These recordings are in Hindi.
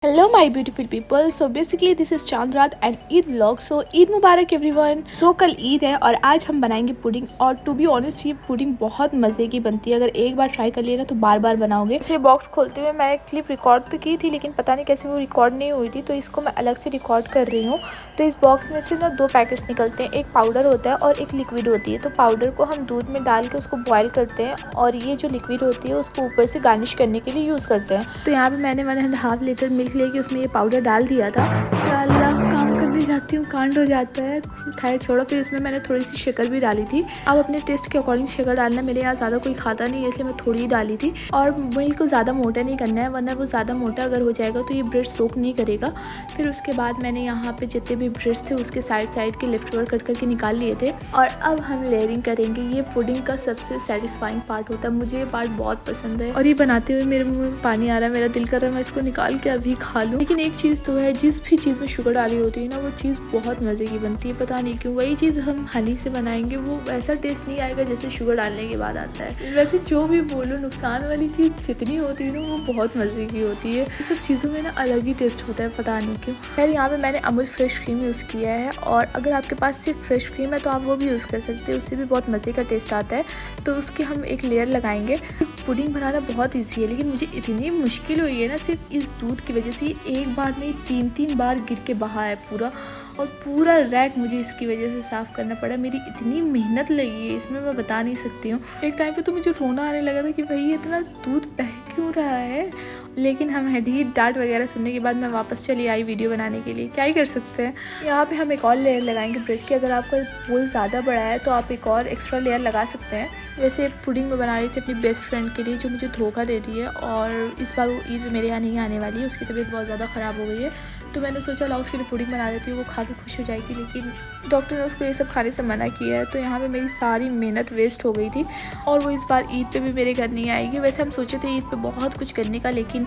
Hello my beautiful people. So basically this is Chand Raat and Eid vlog. So Eid मुबारक एवरीवन। सो कल ईद है और आज हम बनाएंगे पुडिंग। और टू बी ऑनेस्ट ये पुडिंग बहुत मज़े की बनती है। अगर एक बार ट्राई कर लिए ना तो बार बार बनाओगे। इसे बॉक्स खोलते हुए मैंने क्लिप रिकॉर्ड तो की थी, लेकिन पता नहीं कैसे वो रिकॉर्ड नहीं हुई थी, तो इसको मैं अलग से रिकॉर्ड कर रही हूँ। तो इस बॉक्स में से ना दो पैकेट्स निकलते हैं, एक पाउडर होता है और एक लिक्विड होती है। तो पाउडर को हम दूध में डाल के उसको बॉयल करते हैं और ये जो लिक्विड होती है उसको ऊपर से गार्निश करने के लिए यूज़ करते हैं। तो यहाँ पे मैंने 1.5 लीटर मिल्क लेके उसमें ये पाउडर डाल दिया था। या अल्लाह, काम करने जाती हूँ कांड हो जाता है, खैर छोड़ो। फिर उसमें मैंने थोड़ी सी शक्कर भी डाली थी। अब अपने टेस्ट के अकॉर्डिंग शक्कर डालना, मेरे यहाँ ज़्यादा कोई खाता नहीं है इसलिए मैं थोड़ी ही डाली थी। और मिल्क को ज़्यादा मोटा नहीं करना है, वरना वो ज़्यादा मोटा अगर हो जाएगा तो ये ब्रेड सोक नहीं करेगा। फिर उसके बाद मैंने यहाँ पे जितने भी ब्रेड्स थे उसके साइड के लेफ्ट ओवर कट करके निकाल लिए थे। और अब हम लेयरिंग करेंगे। ये पुडिंग का सबसे सेटिस्फाइंग पार्ट होता है, मुझे ये पार्ट बहुत पसंद है। और ये बनाते हुए मेरे मुँह में पानी आ रहा है, मेरा दिल कर रहा है मैं इसको निकाल के अभी खा लूँ। लेकिन एक चीज़ तो है, जिस भी चीज़ में शुगर डाली होती है ना वो चीज़ बहुत मज़े की बनती है। पता नहीं क्यों, वही चीज़ हम हनी से बनाएंगे वो वैसा टेस्ट नहीं आएगा जैसे शुगर डालने के बाद आता है। वैसे जो भी बोलो, नुकसान वाली चीज़ जितनी होती है ना वो बहुत मज़े की होती है। ये सब चीज़ों में ना अलग ही टेस्ट होता है, पता नहीं क्यों। खैर यहाँ पे मैंने अमूल फ्रेश क्रीम यूज़ किया है, और अगर आपके पास सिर्फ फ्रेश क्रीम है तो आप वो भी यूज़ कर सकते हैं, उससे भी बहुत मज़े का टेस्ट आता है। तो उसके हम एक लेयर लगाएंगे। पुडिंग बनाना बहुत ईजी है, लेकिन मुझे इतनी मुश्किल हुई है ना सिर्फ इस दूध की वजह से। एक बार नहीं 3 बार गिर के बहा है पूरा, और पूरा रैक मुझे इसकी वजह से साफ़ करना पड़ा। मेरी इतनी मेहनत लगी है इसमें, मैं बता नहीं सकती हूँ। एक टाइम पे तो मुझे रोना आने लगा था कि भाई ये इतना दूध बह क्यों रहा है। लेकिन हम ही डांट वगैरह सुनने के बाद मैं वापस चली आई वीडियो बनाने के लिए, क्या ही कर सकते हैं। यहाँ पे हम एक और लेयर लगाएंगे ब्रेड की। अगर आपका बोल ज़्यादा बड़ा है तो आप एक और एक्स्ट्रा लेयर लगा सकते हैं। वैसे पुडिंग में बना रही थी अपनी बेस्ट फ्रेंड के लिए जो मुझे धोखा दे रही है, और इस बार वो ईद मेरे यहाँ नहीं आने वाली है, उसकी तबीयत बहुत ज़्यादा ख़राब हो गई है। तो मैंने सोचा लाओ उसके लिए पुडिंग बना देती हूँ, वो खा के खुश हो जाएगी। लेकिन डॉक्टर ने उसको ये सब खाने से मना किया है, तो यहाँ पे मेरी सारी मेहनत वेस्ट हो गई थी। और वो इस बार ईद पे भी मेरे घर नहीं आएगी। वैसे हम सोचे थे ईद पे बहुत कुछ करने का, लेकिन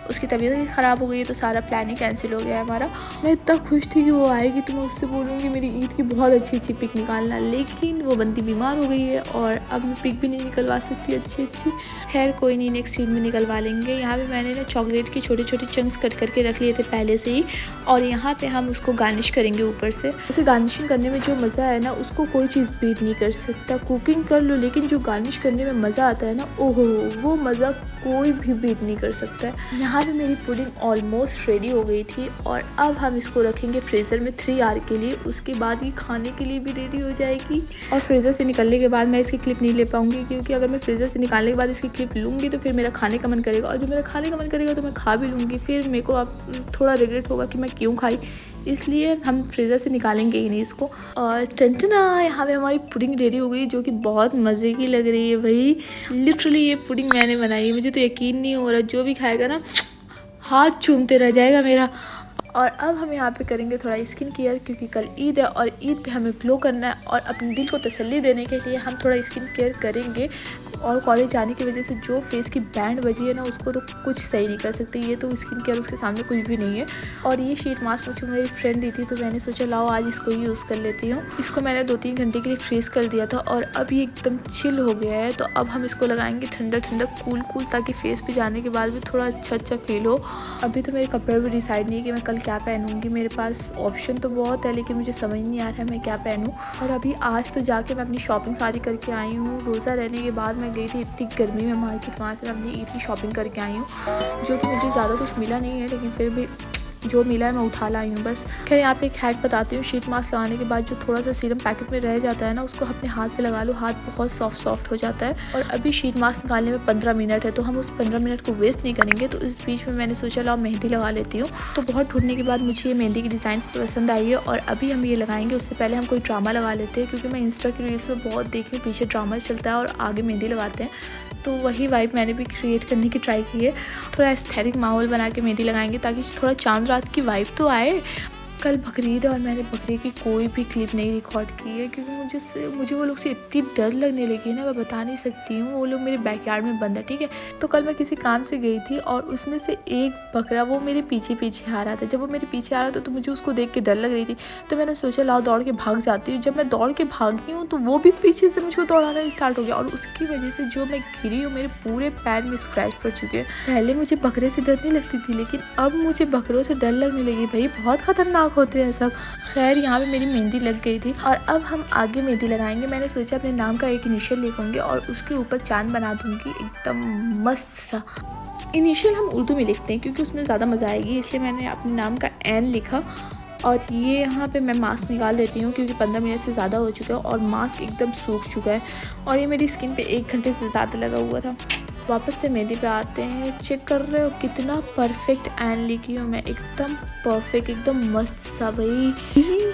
उसकी तबीयत ही ख़राब हो गई है तो सारा प्लान ही कैंसिल हो गया है हमारा। मैं इतना खुश थी कि वो आएगी तो मैं उससे बोलूँगी मेरी ईद की बहुत अच्छी पिक निकालना, लेकिन वो बंदी बीमार हो गई है और अब मैं पिक भी नहीं निकलवा सकती अच्छी। खैर कोई नहीं, नेक्स्ट ईद में निकलवा लेंगे। यहाँ पे मैंने ना चॉकलेट की छोटे छोटे चंक्स कट करके रख लिए थे पहले से ही, और यहाँ पे हम उसको गार्निश करेंगे ऊपर से। वैसे गार्निशिंग करने में जो मज़ा है ना उसको कोई चीज़ बीट नहीं कर सकता। कुकिंग कर लो लेकिन जो गार्निश करने में मज़ा आता है ना, ओहो, वो मज़ा कोई भी बीट नहीं कर सकता है। यहाँ पे मेरी पुडिंग ऑलमोस्ट रेडी हो गई थी, और अब हम इसको रखेंगे फ्रीज़र में 3 आवर के लिए। उसके बाद ये खाने के लिए भी रेडी हो जाएगी। और फ्रीज़र से निकलने के बाद मैं इसकी क्लिप नहीं ले पाऊँगी, क्योंकि अगर मैं फ्रीज़र से निकालने के बाद इसकी क्लिप लूँगी तो फिर मेरा खाने का मन करेगा, और जो मेरा खाने का मन करेगा तो मैं खा भी लूँगी। फिर मेरे को अब थोड़ा रिग्रेट होगा कि मैं क्यों खाई, इसलिए हम फ्रीज़र से निकालेंगे ही नहीं इसको। और टंटना, यहाँ पे हमारी पुडिंग रेडी हो गई, जो कि बहुत मज़े की लग रही है भाई। लिटरली ये पुडिंग मैंने बनाई है, मुझे तो यकीन नहीं हो रहा, जो भी खाएगा ना हाथ चूमते रह जाएगा मेरा। और अब हम यहाँ पे करेंगे थोड़ा स्किन केयर, क्योंकि कल ईद है और ईद पे हमें ग्लो करना है, और अपने दिल को तसल्ली देने के लिए हम थोड़ा स्किन केयर करेंगे। और कॉलेज जाने की वजह से जो फेस की बैंड बजी है ना उसको तो कुछ सही नहीं कर सकते, ये तो स्किन केयर उसके सामने कुछ भी नहीं है। और ये शीट मास्क मुझे मेरी फ्रेंड दी थी, तो मैंने सोचा लाओ आज इसको ही यूज़ कर लेती हूँ। इसको मैंने 2-3 घंटे के लिए फ्रीज़ कर दिया था, और अब ये एकदम चिल हो गया है। तो अब हम इसको लगाएंगे ठंडा कूल, ताकि फेस पे जाने के बाद भी थोड़ा अच्छा फील हो। अभी तो मेरे कपड़े भी डिसाइड नहीं है कि मैं कल क्या पहनूंगी। मेरे पास ऑप्शन तो बहुत है, लेकिन मुझे समझ नहीं आ रहा है मैं क्या पहनूं। और अभी आज तो जाके मैं अपनी शॉपिंग सारी करके आई हूँ। रोज़ा रहने के बाद मैं गई थी इतनी गर्मी में मार्केट, वहाँ से मैं अपनी ईद की शॉपिंग करके आई हूँ, जो कि मुझे ज़्यादा कुछ मिला नहीं है, लेकिन फिर भी जो मिला है मैं उठा लाई हूँ बस। खैर यहाँ पे एक हैक बताती हूँ। शीट मास्क लगाने के बाद जो थोड़ा सा सीरम पैकेट में रह जाता है ना, उसको अपने हाथ पे लगा लो, हाथ बहुत सॉफ्ट हो जाता है। और अभी शीट मास्क निकालने में 15 मिनट है, तो हम उस 15 मिनट को वेस्ट नहीं करेंगे। तो इस बीच में मैंने सोचा लाओ मेहंदी लगा लेती हूँ। तो बहुत ढूंढने के बाद मुझे ये मेहंदी की डिज़ाइन पसंद आई है, और अभी हम ये लगाएंगे। उससे पहले हम कोई ड्रामा लगा लेते हैं, क्योंकि मैं इंस्टा की रील्स में बहुत देखी, पीछे ड्रामा चलता है और आगे मेहंदी लगाते हैं। तो वही वाइब मैंने भी क्रिएट करने की ट्राई की है। थोड़ा एस्थेटिक माहौल बना के मेहंदी लगाएंगे, ताकि थोड़ा चांद रात की वाइब तो आए। कल बकरीद है और मैंने बकरी की कोई भी क्लिप नहीं रिकॉर्ड की है क्योंकि मुझे वो लोग से इतनी डर लगने लगी है ना, मैं बता नहीं सकती हूँ। वो लोग मेरे बैकयार्ड में बंद है, ठीक है। तो कल मैं किसी काम से गई थी और उसमें से एक बकरा वो मेरे पीछे पीछे आ रहा था। जब वो मेरे पीछे आ रहा था तो मुझे उसको देख के डर लग रही थी, तो मैंने सोचा लाओ दौड़ के भाग जाती हूँ। जब मैं दौड़ के भागी हूँ तो वो भी पीछे से मुझको दौड़ाना स्टार्ट हो गया और उसकी वजह से जो मैं गिरी हूँ मेरे पूरे पैर में स्क्रैच पड़ चुके हैं। पहले मुझे बकरे से डर नहीं लगती थी, लेकिन अब मुझे बकरों से डर लगने लगी। भाई बहुत खतरनाक होते हैं सब। खैर यहाँ पे मेरी मेहंदी लग गई थी और अब हम आगे मेहंदी लगाएंगे। मैंने सोचा अपने नाम का एक इनिशियल लिखूंगी और उसके ऊपर चांद बना दूंगी एकदम मस्त सा। इनिशियल हम उर्दू में लिखते हैं क्योंकि उसमें ज़्यादा मज़ा आएगी, इसलिए मैंने अपने नाम का एन लिखा। और ये यहाँ पे मैं मास्क निकाल देती हूँ क्योंकि 15 मिनट से ज़्यादा हो चुका है और मास्क एकदम सूख चुका है और ये मेरी स्किन पे 1 घंटे से ज़्यादा लगा हुआ था। वापस से मेहंदी पे आते हैं। चेक कर रहे हो कितना परफेक्ट एन लिखी हूँ मैं, एकदम परफेक्ट, एकदम मस्त सा। भाई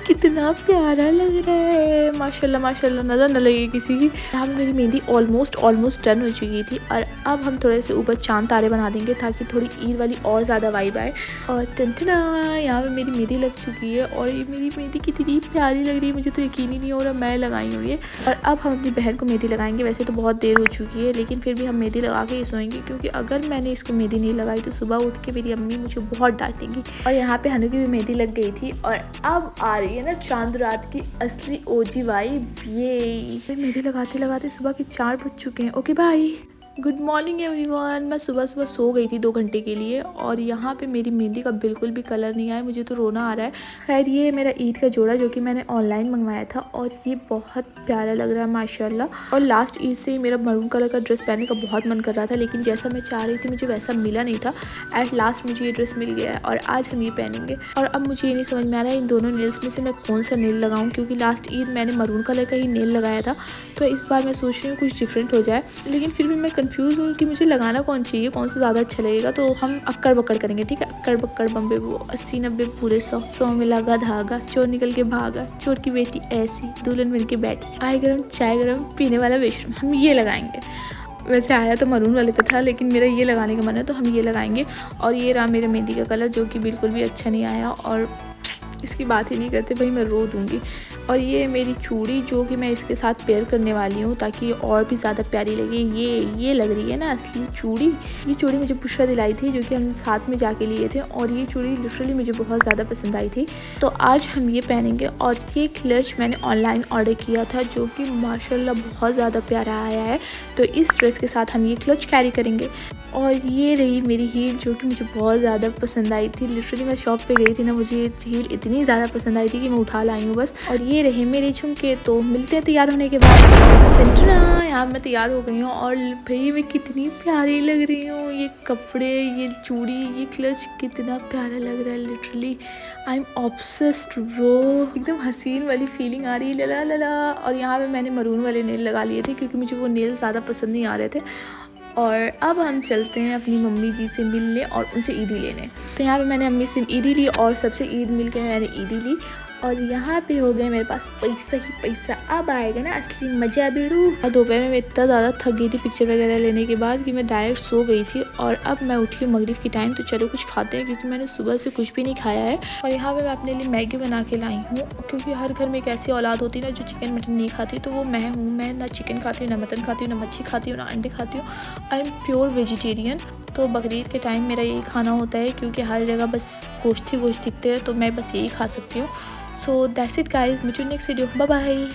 कितना प्यारा लग रहा है, माशाल्लाह माशाल्लाह, नज़र न लगे किसी की। यहाँ पे मेरी मेहंदी ऑलमोस्ट डन हो चुकी थी और अब हम थोड़े से ऊपर चांद तारे बना देंगे ताकि थोड़ी ईद वाली और ज़्यादा वाइब आए। और टंटना यहाँ पे मेरी मेहंदी लग चुकी है और ये मेरी मेहंदी कितनी प्यारी लग रही है, मुझे तो यकीन ही नहीं हो रहा मैं लगाई हूँ ये। और अब हम अपनी बहन को मेहंदी लगाएंगे। वैसे तो बहुत देर हो चुकी है लेकिन फिर भी हम मेहंदी लगा के ही सोएंगे क्योंकि अगर मैंने इसको मेहंदी नहीं लगाई तो सुबह उठ के मेरी अम्मी मुझे बहुत डांटेंगी। और यहाँ पे हनु की भी मेहंदी लग गई थी और अब आ रही है ना चांद रात की असली ओजी वाइब। ये मेहंदी लगाते लगाते सुबह के 4 बज चुके हैं। Okay bye, good morning everyone. मैं सुबह सो गई थी 2 घंटे के लिए और यहाँ पे मेरी मेहंदी का बिल्कुल भी कलर नहीं आया, मुझे तो रोना आ रहा है। खैर ये मेरा ईद का जोड़ा जो कि मैंने ऑनलाइन मंगवाया था और ये बहुत प्यारा लग रहा है माशाल्लाह। और लास्ट ईद से ही मेरा मरून कलर का ड्रेस पहनने का बहुत मन कर रहा था लेकिन जैसा मैं चाह रही थी मुझे वैसा मिला नहीं था। एट लास्ट मुझे ये ड्रेस मिल गया है और आज हम ये पहनेंगे। और अब मुझे ये नहीं समझ में आ रहा है इन दोनों नेल्स में से मैं कौन सा नेल लगाऊँ क्योंकि लास्ट ईद मैंने मरून कलर का ही नेल लगाया था, तो इस बार मैं सोच रही हूँ कुछ डिफरेंट हो जाए। लेकिन फिर भी मैं कंफ्यूज हूँ कि मुझे लगाना कौन चाहिए, कौन सा ज़्यादा अच्छा लगेगा। तो हम अक्कड़ बक्कड़ करेंगे, ठीक है। अक्कड़ बक्कड़ बम्बे वो 80 90 पूरे 100 में लगा धागा, चोर निकल के भागा, चोर की बेटी ऐसी, दुल्हन बन के बैठी, आए गरम चाय गरम, पीने वाला बेशरम। हम ये लगाएंगे। वैसे आया तो मरून वाले पे था लेकिन मेरा ये लगाने का मन है तो हम ये लगाएंगे। और ये रहा मेरा मेहंदी का कलर जो कि बिल्कुल भी अच्छा नहीं आया और इसकी बात ही नहीं करते भाई, मैं रो दूँगी। और ये मेरी चूड़ी जो कि मैं इसके साथ पेयर करने वाली हूँ ताकि और भी ज़्यादा प्यारी लगे। ये लग रही है ना असली चूड़ी। ये चूड़ी मुझे बुशरा दिलाई थी जो कि हम साथ में जाके लिए थे और ये चूड़ी लिटरली मुझे बहुत ज़्यादा पसंद आई थी, तो आज हम ये पहनेंगे। और ये क्लच मैंने ऑनलाइन ऑर्डर किया था जो कि माशाल्लाह बहुत ज़्यादा प्यारा आया है, तो इस ड्रेस के साथ हम ये क्लच कैरी करेंगे। और ये रही मेरी हील जो कि मुझे बहुत ज़्यादा पसंद आई थी। लिटरली मैं शॉप पे गई थी ना, मुझे ये हील इतनी ज़्यादा पसंद आई थी कि मैं उठा लाई हूँ बस। और ये रहे मेरे झुमके। तो मिलते हैं तैयार होने के बाद। टंटना यहाँ मैं तैयार हो गई हूँ और भाई मैं कितनी प्यारी लग रही हूँ। ये कपड़े, ये चूड़ी, ये क्लच कितना प्यारा लग रहा है। Literally I am obsessed bro, एकदम हसीन वाली फीलिंग आ रही है, लला लला। और यहाँ पे मैंने मरून वाले नेल लगा लिए थे क्योंकि मुझे वो नेल ज़्यादा पसंद नहीं आ रहे थे। और अब हम चलते हैं अपनी मम्मी जी से मिलने और उनसे ईदी लेने। तो यहाँ पे मैंने अम्मी से ईदी ली और सबसे ईद मिल के मैंने ईदी ली। और यहाँ पे हो गए मेरे पास पैसा ही पैसा। अब आएगा ना असली मजा बेड़ू। और दोपहर में मैं इतना ज़्यादा थक गई थी पिक्चर वगैरह लेने के बाद कि मैं डायरेक्ट सो गई थी। और अब मैं उठी हूँ मगरिब की टाइम, तो चलो कुछ खाते हैं क्योंकि मैंने सुबह से कुछ भी नहीं खाया है। और यहाँ पे मैं अपने लिए मैगी बना के लाई हूँ क्योंकि हर घर में एक ऐसी औलाद होती है ना जो चिकन मटन नहीं खाती, तो वो मैं हूँ। मैं ना चिकन खाती हूँ, ना मटन खाती हूँ, ना मच्छी खाती हूँ, ना अंडे खाती हूँ। I am pure vegetarian. तो बकरीद के टाइम मेरा यही खाना होता है क्योंकि हर जगह बस गोश्त ही गोश्त दिखते हैं, तो मैं बस यही खा सकती हूँ। So that's it guys, meet you next video, bye bye।